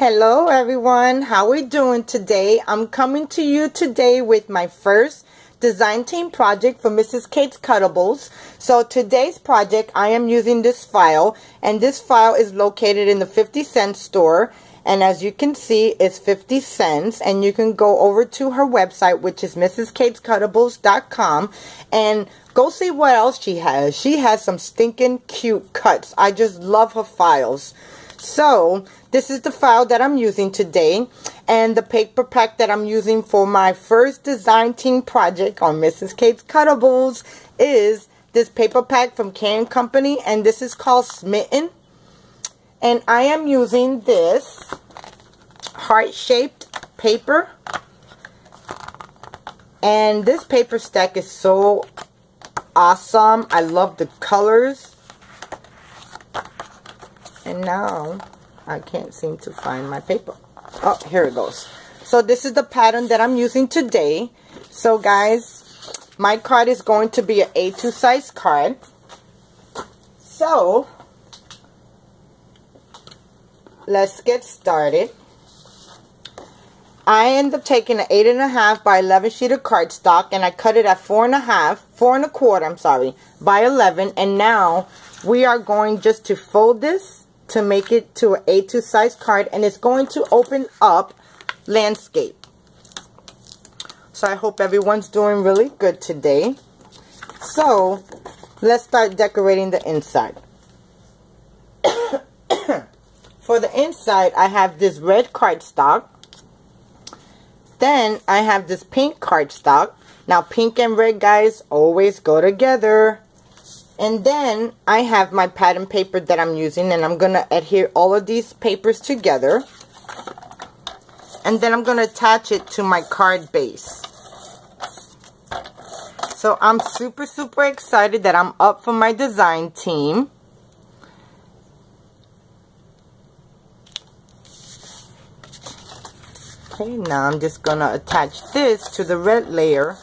Hello everyone, how we doing today? I'm coming to you today with my first design team project for Mrs. Kate's Cuttables. So today's project, I am using this file, and this file is located in the 50-cent store, and as you can see, it's 50 cents, and you can go over to her website, which is mrskatescuttables.com, and go see what else she has. She has some stinking cute cuts. I just love her files. So this is the file that I'm using today, and the paper pack that I'm using for my first design team project on Mrs. Kate's Cuttables is this paper pack from K & Company, and this is called Smitten. And I am using this heart-shaped paper, and this paper stack is so awesome. I love the colors. And now, I can't seem to find my paper. Oh, here it goes. So this is the pattern that I'm using today. So guys, my card is going to be an A2 size card. So, let's get started. I end up taking an 8.5 by 11 sheet of cardstock, and I cut it at 4 1/4, I'm sorry, by 11. And now, we are going just to fold this to make it to an A2 size card, and it's going to open up landscape. So I hope everyone's doing really good today. So let's start decorating the inside. For the inside, I have this red cardstock. Then I have this pink cardstock. Now pink and red, guys, always go together. And then I have my pattern paper that I'm using, and I'm going to adhere all of these papers together. And then I'm going to attach it to my card base. So I'm super excited that I'm up for my design team. Okay, now I'm just going to attach this to the red layer.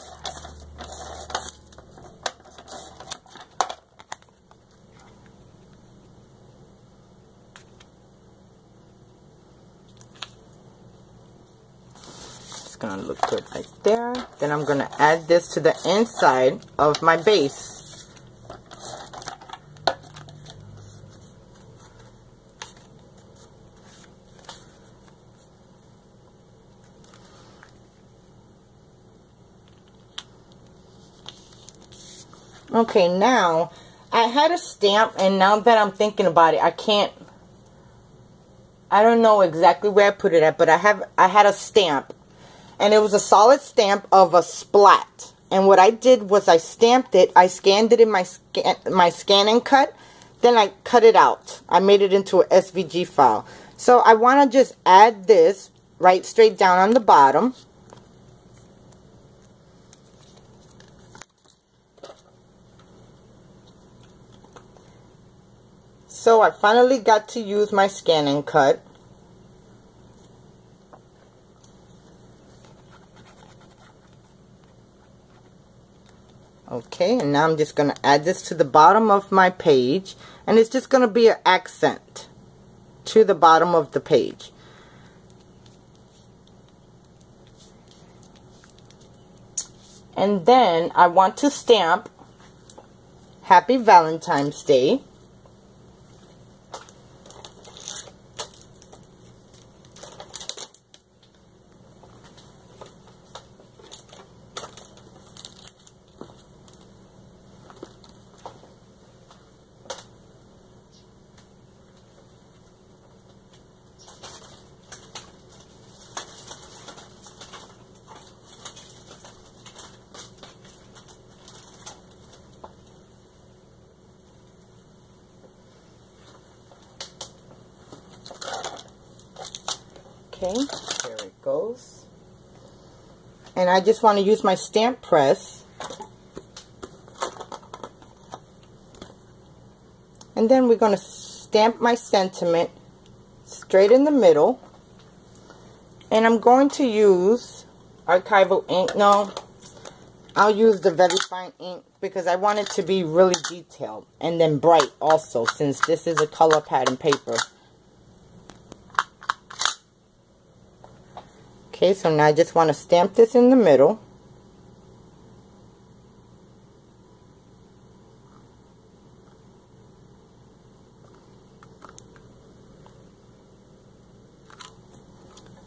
Gonna look good right there. Then I'm gonna add this to the inside of my base. Okay, now I had a stamp, and now that I'm thinking about it, I don't know exactly where I put it at, but I had a stamp. And it was a solid stamp of a splat. And what I did was I stamped it. I scanned it in my scan and cut. Then I cut it out. I made it into an SVG file. So I want to just add this right straight down on the bottom. So I finally got to use my scan and cut. Okay, and now I'm just going to add this to the bottom of my page, and it's just going to be an accent to the bottom of the page. And then I want to stamp Happy Valentine's Day. Okay, there it goes. And I just want to use my stamp press. And then we're going to stamp my sentiment straight in the middle. And I'm going to use archival ink. No, I'll use the very fine ink because I want it to be really detailed and then bright also, since this is a color pattern paper. Okay, so now I just want to stamp this in the middle.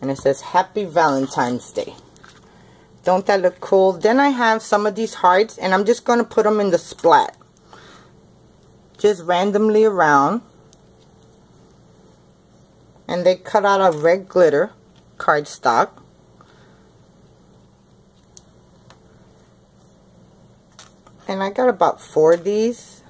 And it says Happy Valentine's Day. Don't that look cool? Then I have some of these hearts, and I'm just going to put them in the splat. Just randomly around. And they cut out of red glitter cardstock. And I got about 4 of these.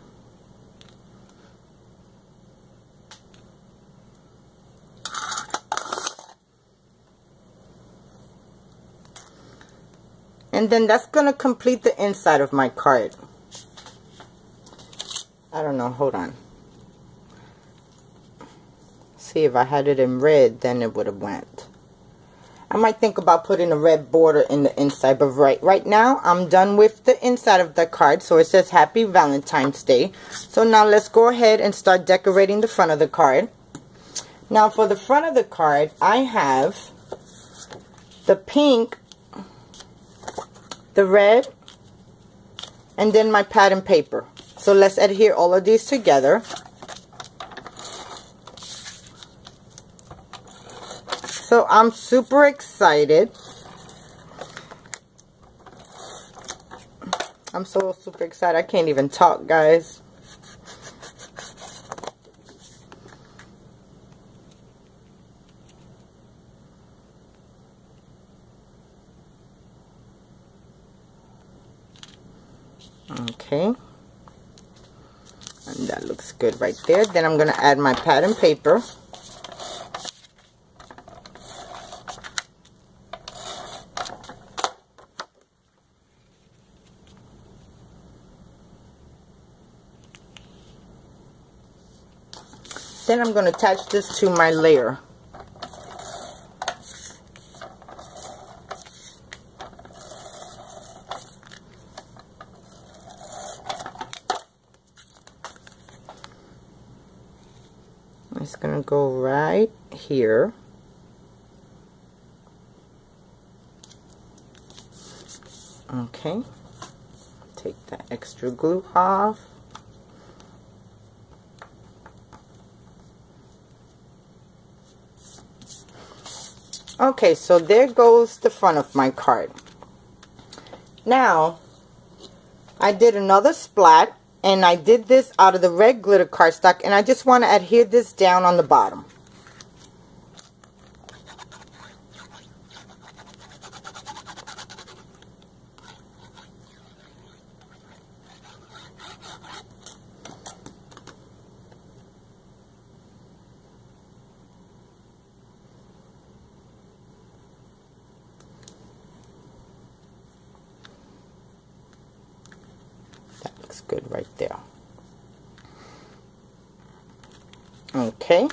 And then that's going to complete the inside of my card. I don't know, hold on. See, if I had it in red, then it would have went. I might think about putting a red border in the inside, but right now I'm done with the inside of the card. So it says Happy Valentine's Day. So now let's go ahead and start decorating the front of the card. Now for the front of the card, I have the pink, the red, and then my pattern paper. So let's adhere all of these together. So I'm super excited. I'm so super excited. I can't even talk, guys. Okay. And that looks good right there. Then I'm going to add my pattern paper. Then I'm going to attach this to my layer. It's going to go right here. Okay. Take that extra glue off. Okay, so there goes the front of my card. Now, I did another splat, and I did this out of the red glitter cardstock, and I just want to adhere this down on the bottom. Good right there. Okay,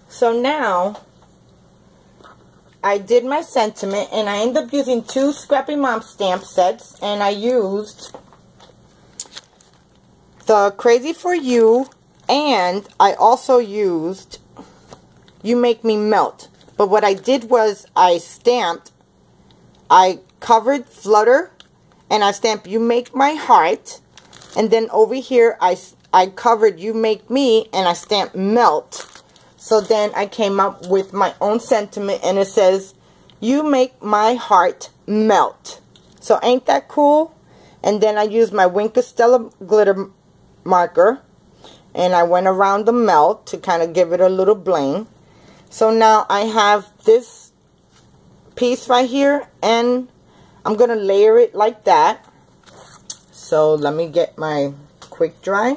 so now I did my sentiment, and I ended up using 2 Scrappy Mom stamp sets, and I used the Crazy for You, and I also used You Make Me Melt. But what I did was I covered Flutter, and I stamped You Make My Heart. And then over here, I covered You Make Me, and I stamped Melt. So then I came up with my own sentiment, and it says, You Make My Heart Melt. So ain't that cool? And then I used my Wink of Stella glitter marker, and I went around the melt to kind of give it a little bling. So now I have this piece right here, and I'm going to layer it like that. So let me get my quick dry.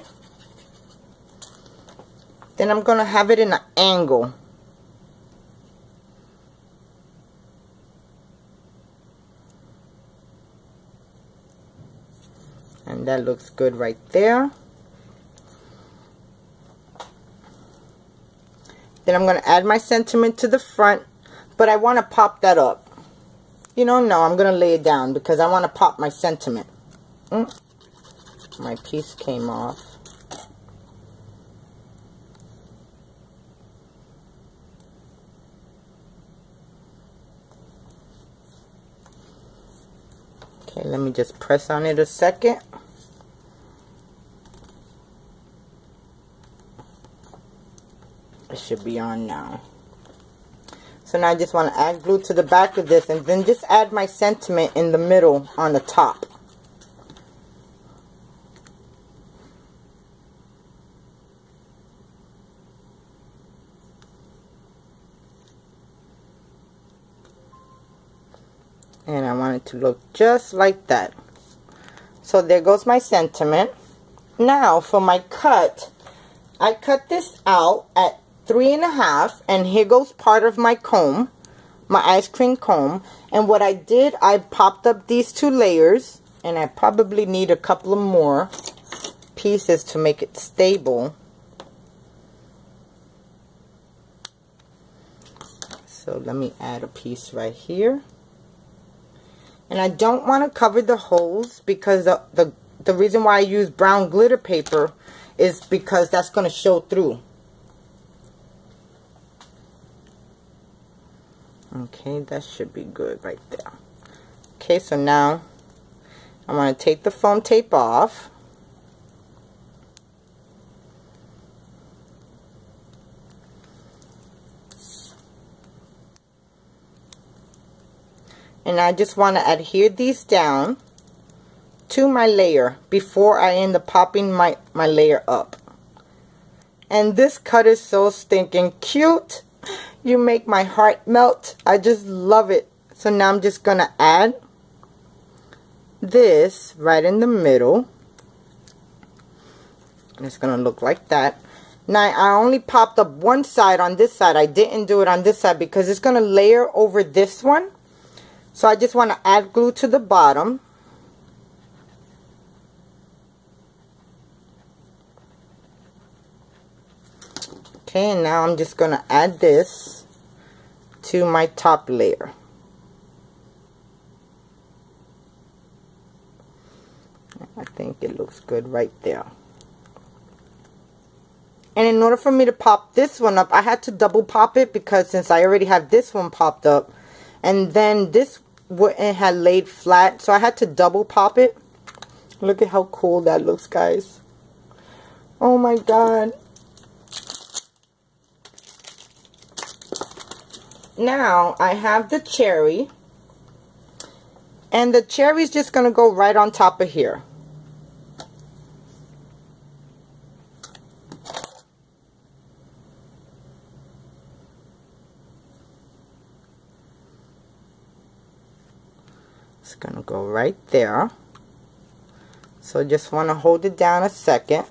Then I'm going to have it in an angle. And that looks good right there. Then I'm going to add my sentiment to the front, but I want to pop that up. You know, no, I'm going to lay it down because I want to pop my sentiment. My piece came off. Okay, let me just press on it a second. It should be on now. So now I just want to add glue to the back of this, and then just add my sentiment in the middle on the top. And I want it to look just like that. So there goes my sentiment. Now for my cut, I cut this out at 3.5, and here goes part of my comb, my ice cream comb. And what I did, I popped up these 2 layers, and I probably need a couple of more pieces to make it stable. So let me add a piece right here. And I don't want to cover the holes, because the reason why I use brown glitter paper is because that's going to show through. Okay, that should be good right there. Okay, so now I'm going to take the foam tape off. And I just want to adhere these down to my layer before I end up popping my layer up. And this cut is so stinking cute. You make my heart melt. I just love it. So now I'm just going to add this right in the middle. And it's going to look like that. Now I only popped up one side on this side. I didn't do it on this side because it's going to layer over this one. So I just want to add glue to the bottom. Okay, and now I'm just going to add this to my top layer. I think it looks good right there. And in order for me to pop this one up, I had to double pop it, because since I already have this one popped up, and then this wouldn't have laid flat, so I had to double pop it. Look at how cool that looks, guys. Oh my god. Now I have the cherry, and the cherry is just going to go right on top of here. It's going to go right there. So just want to hold it down a second.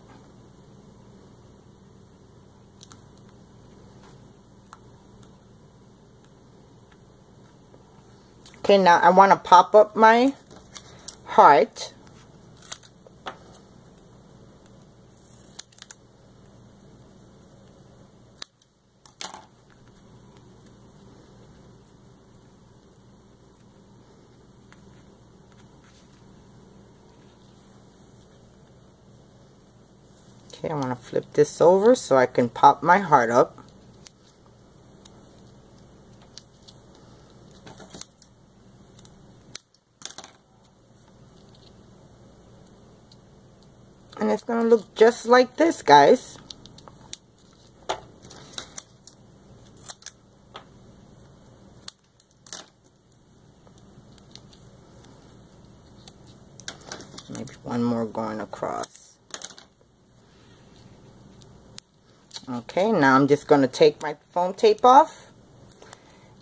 Okay, now I want to pop up my heart. Okay, I want to flip this over so I can pop my heart up. And it's going to look just like this, guys. Maybe one more going across. Okay, now I'm just going to take my foam tape off.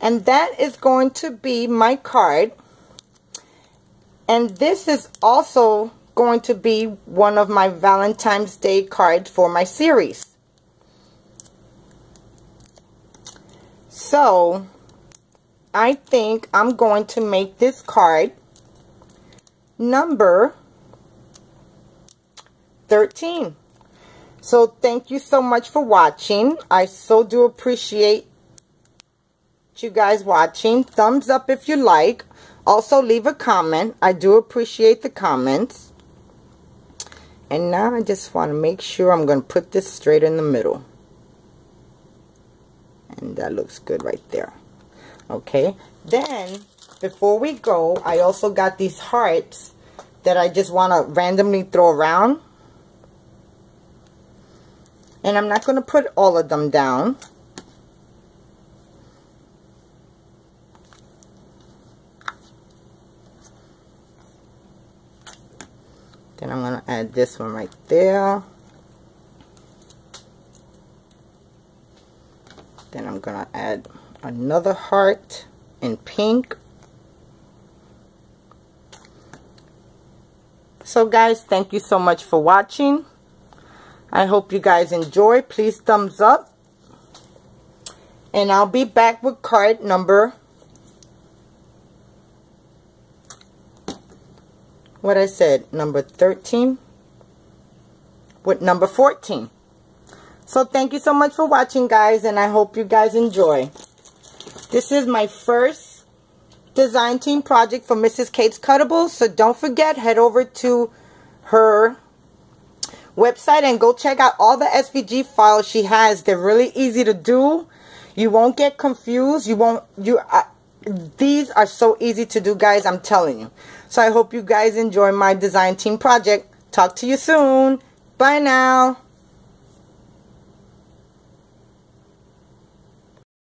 And that is going to be my card. And this is also going to be one of my Valentine's Day cards for my series. So I think I'm going to make this card number 13. So thank you so much for watching. I so do appreciate you guys watching. Thumbs up if you like. Also leave a comment. I do appreciate the comments. And now I just want to make sure I'm going to put this straight in the middle. And that looks good right there. Okay. Then before we go, I also got these hearts that I just want to randomly throw around. And I'm not going to put all of them down. Then I'm going to add this one right there. Then I'm going to add another heart in pink. So guys, thank you so much for watching. I hope you guys enjoy. Please thumbs up. And I'll be back with card number, what I said, number 13 with number 14. So thank you so much for watching, guys, and I hope you guys enjoy. This is my first design team project for Mrs. Kate's Cuttables, so don't forget, head over to her website and go check out all the SVG files she has. They're really easy to do. You won't get confused. These are so easy to do, guys, I'm telling you. So I hope you guys enjoy my design team project. Talk to you soon. Bye now.